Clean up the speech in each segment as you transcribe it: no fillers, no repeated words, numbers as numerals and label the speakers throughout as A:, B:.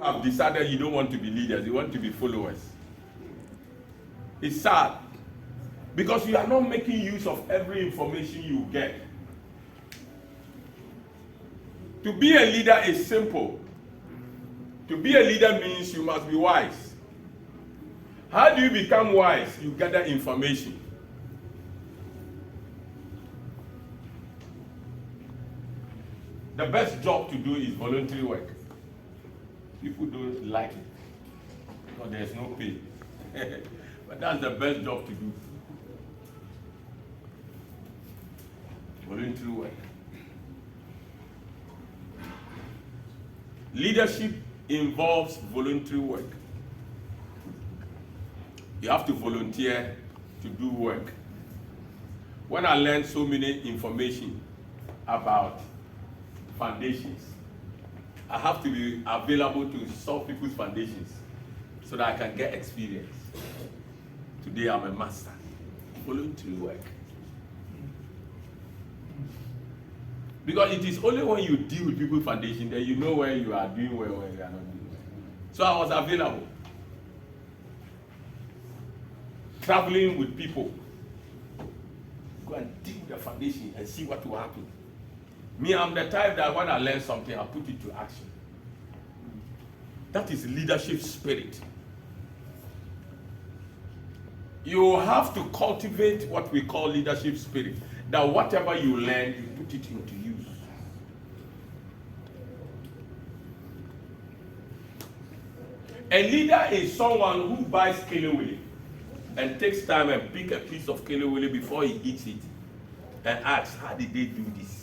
A: Have decided you don't want to be leaders, you want to be followers. It's sad because you are not making use of every information you get. To be a leader is simple. To be a leader means you must be wise. How do you become wise? You gather information. The best job to do is voluntary work. People don't like it because there's no pay. But that's the best job to do. Voluntary work. Leadership involves voluntary work. You have to volunteer to do work. When I learned so many information about foundations, I have to be available to solve people's foundations so that I can get experience. Today I'm a master. Voluntary work. Because it is only when you deal with people's foundation that you know where you are doing well, where you are not doing well. So I was available. Traveling with people. Go and dig the foundation and see what will happen. Me, I'm the type that when I learn something, I put it to action. That is leadership spirit. You have to cultivate what we call leadership spirit. That whatever you learn, you put it into use. A leader is someone who buys kelewele and takes time and pick a piece of kelewele before he eats it and asks, how did they do this?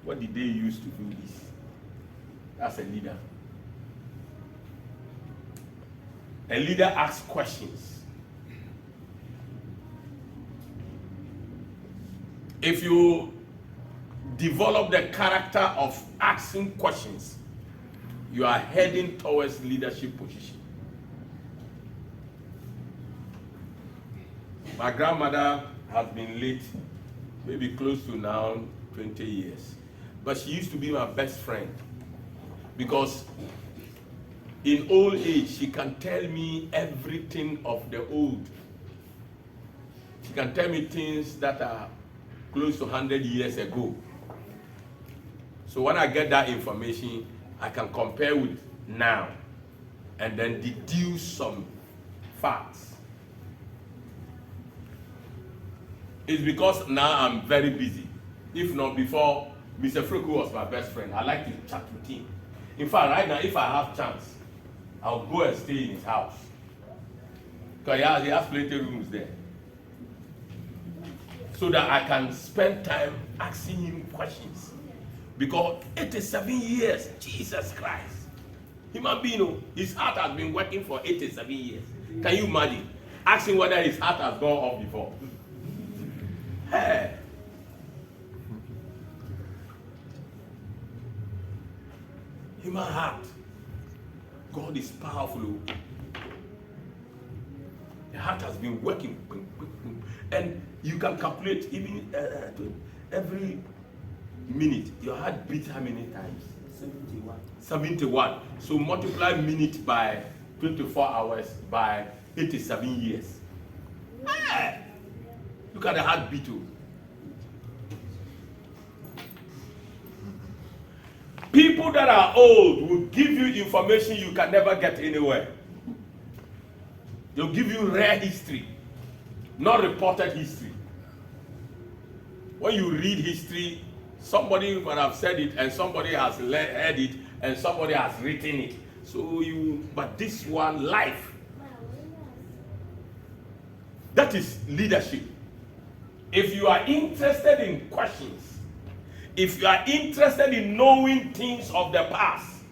A: What did they use to do this? That's a leader. A leader asks questions. If you develop the character of asking questions, you are heading towards leadership position. My grandmother has been late, maybe close to now 20 years. But she used to be my best friend because in old age, she can tell me everything of the old. She can tell me things that are close to 100 years ago. So when I get that information, I can compare with now and then deduce some facts. It's because now I'm very busy. If not before, Mr. Fruku was my best friend. I like to chat with him. In fact, right now, if I have chance, I'll go and stay in his house. Because he has plenty of rooms there. So that I can spend time asking him questions. Because 87 years, Jesus Christ. Human being, his heart has been working for 87 years. Can you imagine? Asking whether his heart has gone off before. Hey. Human heart. God is powerful. The heart has been working. And you can calculate even every minute. Your heart beats how many times? 71. 71. So multiply minute by 24 hours by 87 years. Hey! Look at the heartbeat. People that are old will give you information you can never get anywhere. They'll give you rare history, not reported history. When you read history, somebody might have said it and somebody has heard it and somebody has written it. But this one, life. That is leadership. If you are interested in questions, if you are interested in knowing things of the past,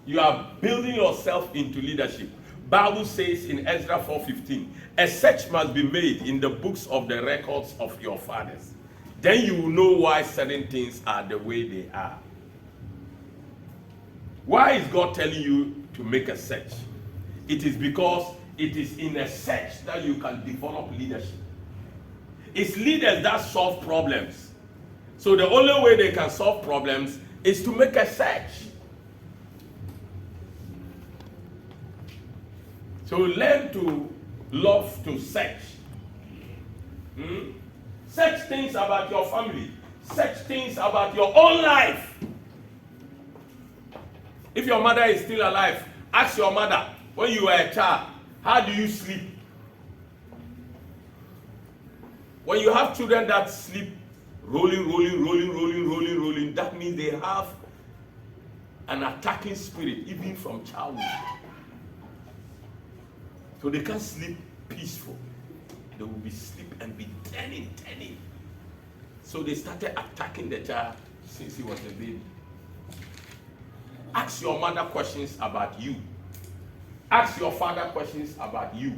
A: you are building yourself into leadership. Bible says in Ezra 4:15, a search must be made in the books of the records of your fathers. Then you will know why certain things are the way they are. Why is God telling you to make a search? It is because it is in a search that you can develop leadership. It's leaders that solve problems. So the only way they can solve problems is to make a search. So learn to love to search. Search things about your family. Search things about your own life. If your mother is still alive, ask your mother, when you were a child, how do you sleep? When you have children that sleep rolling, that means they have an attacking spirit, even from childhood. So they can't sleep peaceful. They will be sleep and be turning. So they started attacking the child since he was a baby. Ask your mother questions about you. Ask your father questions about you.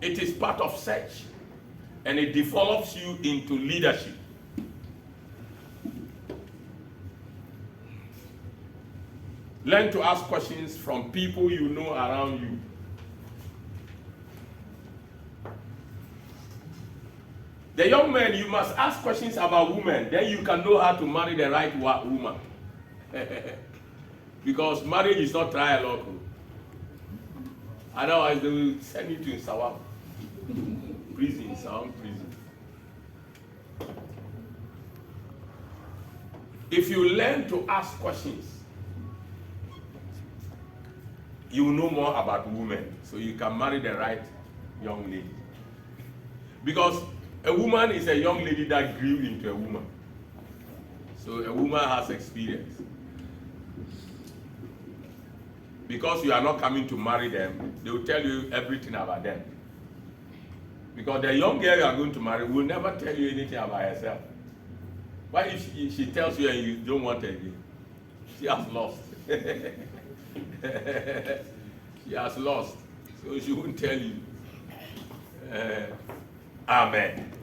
A: It is part of search, and it develops you into leadership. Learn to ask questions from people you know around you. The young men, you must ask questions about women. Then you can know how to marry the right woman. Because marriage is not trial or otherwise they will send you to Sawam prison, Sawam prison. If you learn to ask questions, you will know more about women, so you can marry the right young lady. Because a woman is a young lady that grew into a woman. So a woman has experience. Because you are not coming to marry them, they will tell you everything about them. Because the young girl you are going to marry will never tell you anything about herself. Why if she tells you and you don't want her again? She has lost. She has lost. So she won't tell you. Amen.